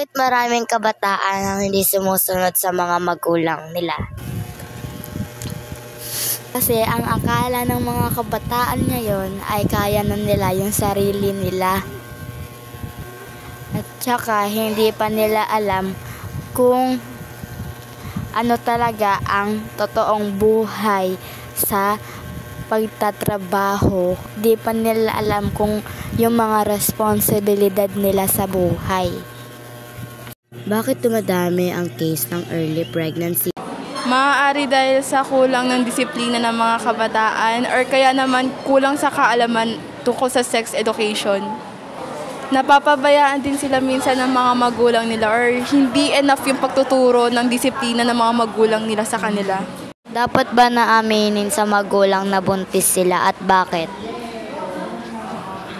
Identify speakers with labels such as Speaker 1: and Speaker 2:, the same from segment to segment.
Speaker 1: Bakit maraming kabataan ang hindi sumusunod sa mga magulang nila? Kasi ang akala ng mga kabataan ngayon ay kaya na nila yung sarili nila. At saka hindi pa nila alam kung ano talaga ang totoong buhay sa pagtatrabaho. Di pa nila alam kung yung mga responsibilidad nila sa buhay. Bakit dumadami ang case ng early pregnancy?
Speaker 2: Maaari dahil sa kulang ng disiplina ng mga kabataan or kaya naman kulang sa kaalaman tungkol sa sex education. Napapabayaan din sila minsan ng mga magulang nila or hindi enough yung pagtuturo ng disiplina ng mga magulang nila sa kanila.
Speaker 1: Dapat ba naaminin sa magulang na buntis sila at bakit?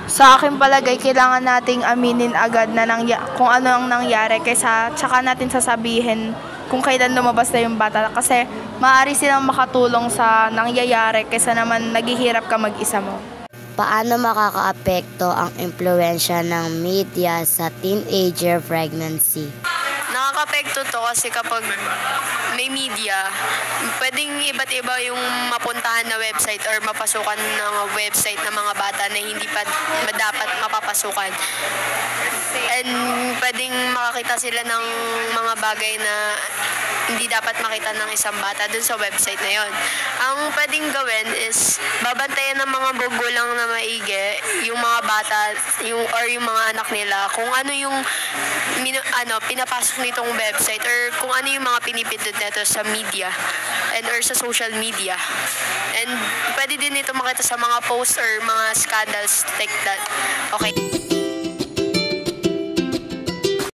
Speaker 2: Sa aking palagay, kailangan nating aminin agad na kung ano ang nangyari kaysa tsaka natin sasabihin kung kailan lumabas na yung bata. Kasi maaari silang makatulong sa nangyayari kaysa naman naghihirap ka mag-isa mo.
Speaker 1: Paano makakaapekto ang impluwensya ng media sa teenager pregnancy?
Speaker 3: Nakaka-apekto to kasi kapag may media, pwedeng iba't iba yung mapuntahan na website or mapasukan ng website ng mga bata na hindi pa dapat mapapasukan. And pwedeng makakita sila ng mga bagay na hindi dapat makita ng isang bata dun sa website na yon. Ang pwedeng gawin is babantayan ng mga magulang na maigi yung mga bata or yung mga anak nila kung ano yung pinapasok nitong website or kung ano yung mga pinipindot nito sa media or sa social media. And pwede din ito makita sa mga posts or mga scandals like that. Okay.